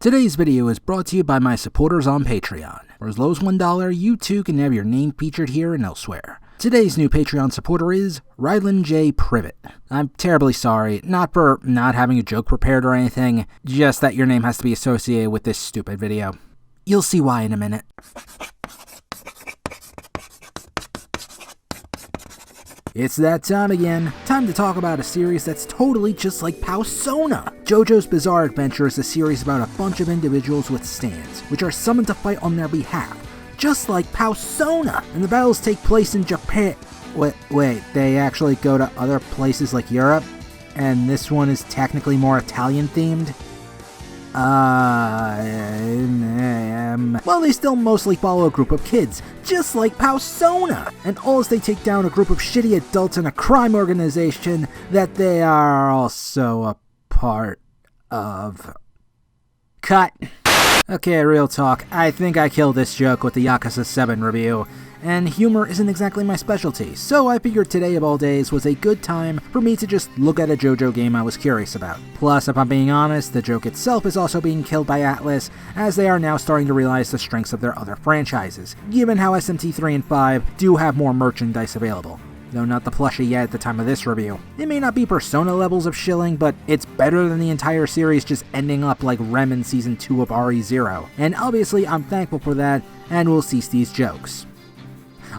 Today's video is brought to you by my supporters on Patreon. For as low as $1, you too can have your name featured here and elsewhere. Today's new Patreon supporter is Rylan J. Privet. I'm terribly sorry, not for not having a joke prepared or anything, just that your name has to be associated with this stupid video. You'll see why in a minute. It's that time again. Time to talk about a series that's totally just like Powsona. JoJo's Bizarre Adventure is a series about a bunch of individuals with stands, which are summoned to fight on their behalf, just like Powsona. And the battles take place in Japan. Wait, they actually go to other places like Europe? And this one is technically more Italian themed? Well, they still mostly follow a group of kids, just like Powsona, and all as they take down a group of shitty adults in a crime organization that they are also a part of. Cut. Okay, real talk, I think I killed this joke with the Yakuza 7 review, and humor isn't exactly my specialty, so I figured today of all days was a good time for me to just look at a JoJo game I was curious about. Plus, if I'm being honest, the joke itself is also being killed by Atlas, as they are now starting to realize the strengths of their other franchises, given how SMT3 and 5 do have more merchandise available. Though not the plushie yet at the time of this review. It may not be Persona levels of shilling, but it's better than the entire series just ending up like Rem in Season 2 of RE0. And obviously I'm thankful for that, and will cease these jokes.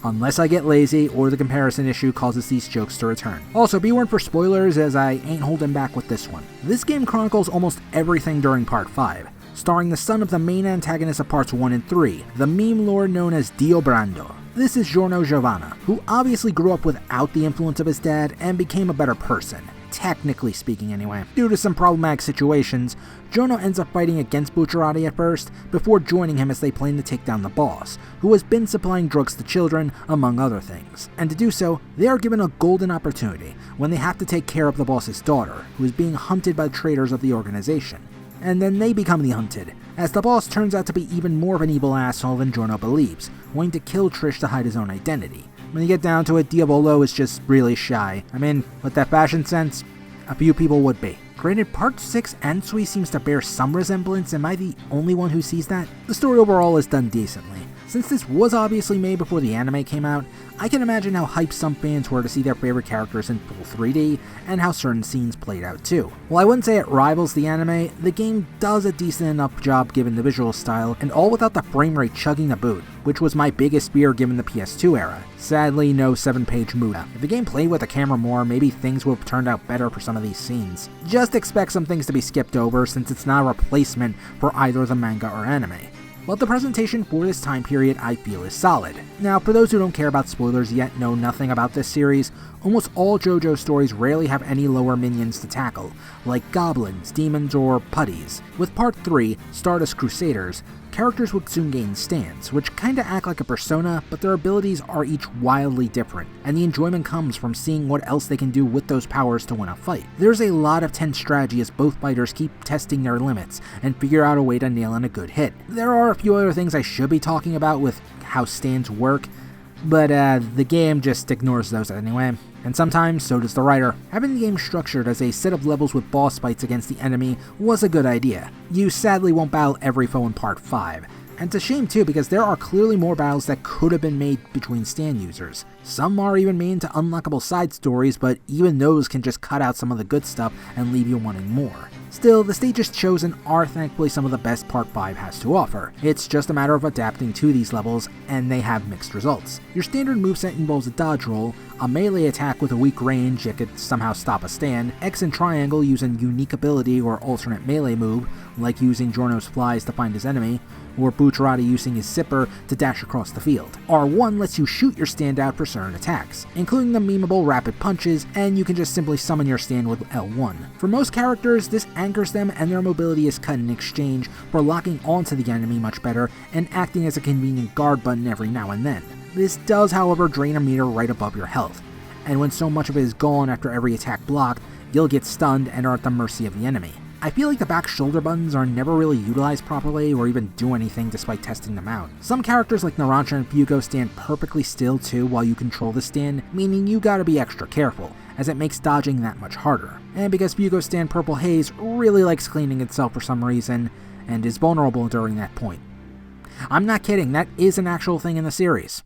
Unless I get lazy, or the comparison issue causes these jokes to return. Also, be warned for spoilers, as I ain't holding back with this one. This game chronicles almost everything during Part 5, starring the son of the main antagonist of Parts 1 and 3, the meme lord known as Dio Brando. This is Giorno Giovanna, who obviously grew up without the influence of his dad and became a better person, technically speaking anyway. Due to some problematic situations, Giorno ends up fighting against Bucciarati at first, before joining him as they plan to take down the boss, who has been supplying drugs to children, among other things. And to do so, they are given a golden opportunity, when they have to take care of the boss's daughter, who is being hunted by the traitors of the organization. And then they become the hunted, as the boss turns out to be even more of an evil asshole than Giorno believes, wanting to kill Trish to hide his own identity. When you get down to it, Diavolo is just really shy. I mean, with that fashion sense, a few people would be. Granted, Part 6 Ansui seems to bear some resemblance. Am I the only one who sees that? The story overall is done decently. Since this was obviously made before the anime came out, I can imagine how hyped some fans were to see their favorite characters in full 3D, and how certain scenes played out too. While I wouldn't say it rivals the anime, the game does a decent enough job given the visual style, and all without the frame rate chugging the boot, which was my biggest fear given the PS2 era. Sadly, no 7-page Muda. If the game played with the camera more, maybe things would have turned out better for some of these scenes. Just expect some things to be skipped over, since it's not a replacement for either the manga or anime. But the presentation for this time period I feel is solid. Now, for those who don't care about spoilers yet know nothing about this series, almost all JoJo stories rarely have any lower minions to tackle, like goblins, demons, or putties. With Part 3, Stardust Crusaders, characters would soon gain stands, which kinda act like a persona, but their abilities are each wildly different, and the enjoyment comes from seeing what else they can do with those powers to win a fight. There's a lot of tense strategy as both fighters keep testing their limits, and figure out a way to nail in a good hit. There are a few other things I should be talking about with how stands work, but the game just ignores those anyway. And sometimes, so does the writer. Having the game structured as a set of levels with boss fights against the enemy was a good idea. You sadly won't battle every foe in Part 5. And it's a shame too, because there are clearly more battles that could have been made between stand users. Some are even made into unlockable side stories, but even those can just cut out some of the good stuff and leave you wanting more. Still, the stages chosen are thankfully some of the best Part 5 has to offer. It's just a matter of adapting to these levels, and they have mixed results. Your standard moveset involves a dodge roll, a melee attack with a weak range that could somehow stop a stand, X and triangle use a unique ability or alternate melee move, like using Giorno's flies to find his enemy, or Bucciarati using his zipper to dash across the field. R1 lets you shoot your stand out for certain attacks, including the memeable rapid punches, and you can just simply summon your stand with L1. For most characters, this anchors them and their mobility is cut in exchange for locking onto the enemy much better and acting as a convenient guard button every now and then. This does, however, drain a meter right above your health, and when so much of it is gone after every attack blocked, you'll get stunned and are at the mercy of the enemy. I feel like the back shoulder buttons are never really utilized properly or even do anything despite testing them out. Some characters like Narancia and Fugo stand perfectly still too while you control the stand, meaning you gotta be extra careful, as it makes dodging that much harder. And because Fugo's stand Purple Haze really likes cleaning itself for some reason, and is vulnerable during that point. I'm not kidding, that is an actual thing in the series.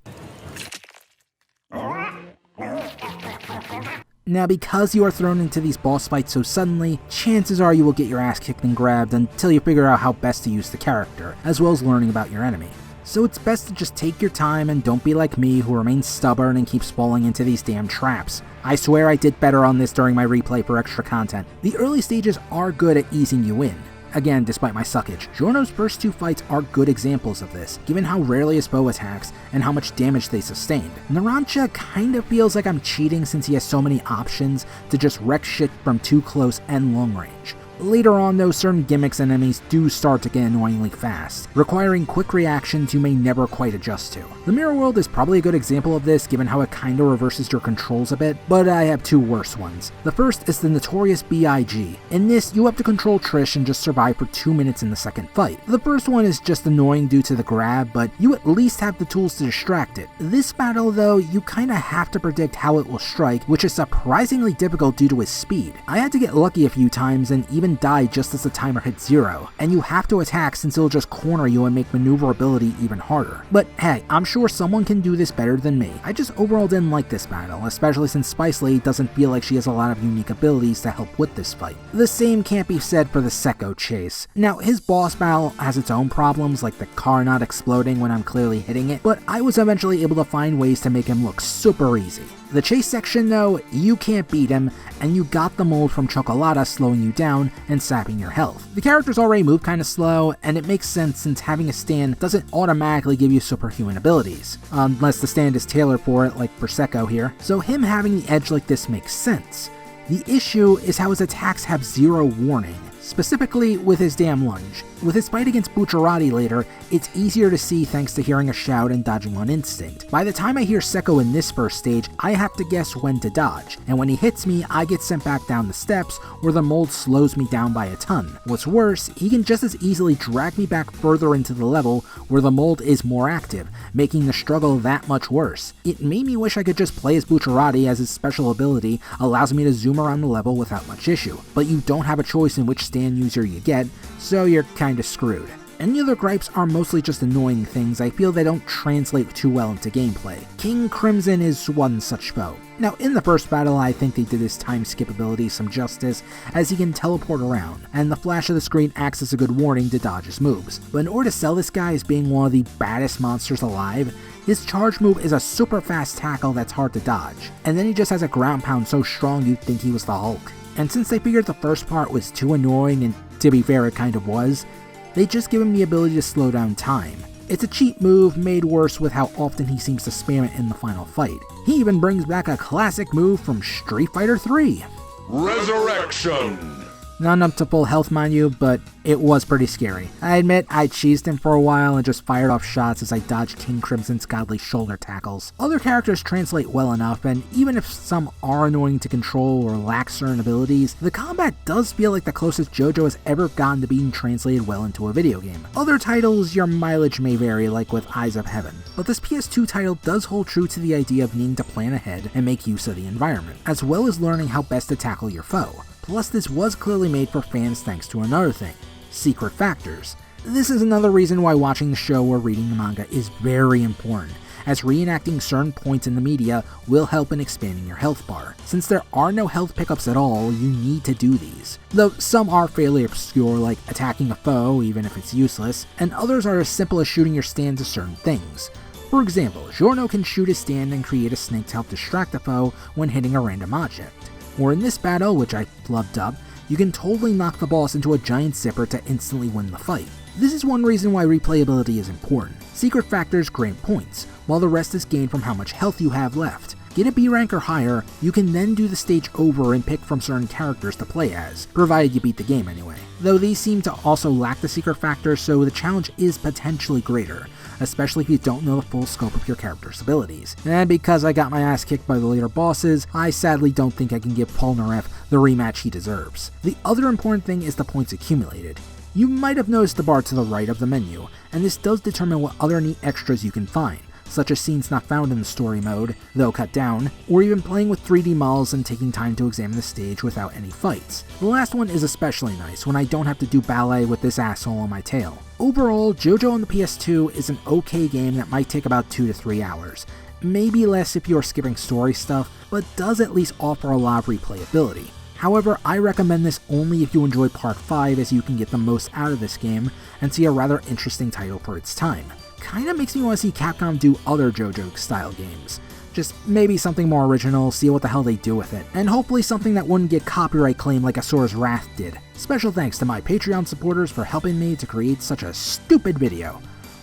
Now, because you are thrown into these boss fights so suddenly, chances are you will get your ass kicked and grabbed until you figure out how best to use the character, as well as learning about your enemy. So it's best to just take your time and don't be like me who remains stubborn and keeps falling into these damn traps. I swear I did better on this during my replay for extra content. The early stages are good at easing you in. Again, despite my suckage. Giorno's first 2 fights are good examples of this, given how rarely his bow attacks and how much damage they sustained. Narancia kinda feels like I'm cheating since he has so many options to just wreck shit from too close and long range. Later on though, certain gimmicks and enemies do start to get annoyingly fast, requiring quick reactions you may never quite adjust to. The Mirror World is probably a good example of this given how it kinda reverses your controls a bit, but I have 2 worse ones. The first is the notorious BIG. In this, you have to control Trish and just survive for 2 minutes in the second fight. The first one is just annoying due to the grab, but you at least have the tools to distract it. This battle though, you kinda have to predict how it will strike, which is surprisingly difficult due to his speed. I had to get lucky a few times and even die just as the timer hits 0, and you have to attack since it'll just corner you and make maneuverability even harder. But hey, I'm sure someone can do this better than me. I just overall didn't like this battle, especially since Spice Lady doesn't feel like she has a lot of unique abilities to help with this fight. The same can't be said for the Sekko chase. Now, his boss battle has its own problems, like the car not exploding when I'm clearly hitting it, but I was eventually able to find ways to make him look super easy. The chase section though, you can't beat him, and you got the mold from Chocolata slowing you down and sapping your health. The characters already move kinda slow, and it makes sense since having a stand doesn't automatically give you superhuman abilities, unless the stand is tailored for it like for Sekko here, so him having the edge like this makes sense. The issue is how his attacks have 0 warning, specifically with his damn lunge. With his fight against Bucciarati later, it's easier to see thanks to hearing a shout and dodging on instinct. By the time I hear Sekko in this first stage, I have to guess when to dodge, and when he hits me, I get sent back down the steps where the mold slows me down by a ton. What's worse, he can just as easily drag me back further into the level where the mold is more active, making the struggle that much worse. It made me wish I could just play as Bucciarati, as his special ability allows me to zoom around the level without much issue, but you don't have a choice in which stand user you get, so you're kinda screwed. Any other gripes are mostly just annoying things I feel they don't translate too well into gameplay. King Crimson is one such foe. Now in the first battle I think they did his time skip ability some justice, as he can teleport around, and the flash of the screen acts as a good warning to dodge his moves. But in order to sell this guy as being one of the baddest monsters alive, his charge move is a super fast tackle that's hard to dodge, and then he just has a ground pound so strong you'd think he was the Hulk. And since they figured the first part was too annoying, and to be fair it kind of was, they just give him the ability to slow down time. It's a cheap move made worse with how often he seems to spam it in the final fight. He even brings back a classic move from Street Fighter 3. Resurrection! Not up to full health, mind you, but it was pretty scary. I admit I cheesed him for a while and just fired off shots as I dodged King Crimson's godly shoulder tackles. Other characters translate well enough, and even if some are annoying to control or lack certain abilities, the combat does feel like the closest JoJo has ever gotten to being translated well into a video game. Other titles, your mileage may vary, like with Eyes of Heaven, but this PS2 title does hold true to the idea of needing to plan ahead and make use of the environment, as well as learning how best to tackle your foe. Plus, this was clearly made for fans thanks to another thing: secret factors. This is another reason why watching the show or reading the manga is very important, as reenacting certain points in the media will help in expanding your health bar. Since there are no health pickups at all, you need to do these. Though some are fairly obscure, like attacking a foe even if it's useless, and others are as simple as shooting your stand to certain things. For example, Giorno can shoot his stand and create a snake to help distract the foe when hitting a random object. Or in this battle, which I flubbed up, you can totally knock the boss into a giant zipper to instantly win the fight. This is one reason why replayability is important. Secret factors grant points, while the rest is gained from how much health you have left. Get a B rank or higher, you can then do the stage over and pick from certain characters to play as, provided you beat the game anyway. Though these seem to also lack the secret factor, so the challenge is potentially greater, especially if you don't know the full scope of your character's abilities. And because I got my ass kicked by the later bosses, I sadly don't think I can give Polnareff the rematch he deserves. The other important thing is the points accumulated. You might have noticed the bar to the right of the menu, and this does determine what other neat extras you can find. such as scenes not found in the story mode, though cut down, or even playing with 3D models and taking time to examine the stage without any fights. The last one is especially nice when I don't have to do ballet with this asshole on my tail. Overall, JoJo on the PS2 is an okay game that might take about 2 to 3 hours. Maybe less if you are skipping story stuff, but does at least offer a lot of replayability. However, I recommend this only if you enjoy Part 5, as you can get the most out of this game and see a rather interesting title for its time. Kinda makes me want to see Capcom do other JoJo style games. Just maybe something more original, see what the hell they do with it, and hopefully something that wouldn't get copyright claim like Asura's Wrath did. Special thanks to my Patreon supporters for helping me to create such a stupid video.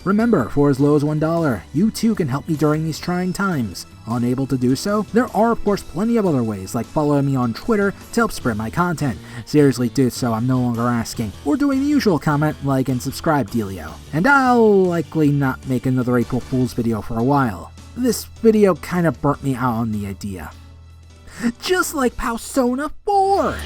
Remember, for as low as $1, you too can help me during these trying times. Unable to do so? There are of course plenty of other ways, like following me on Twitter to help spread my content. Seriously do so, I'm no longer asking. Or doing the usual comment, like, and subscribe dealio. And I'll likely not make another April Fool's video for a while. This video kinda burnt me out on the idea. Just like Powsona 4!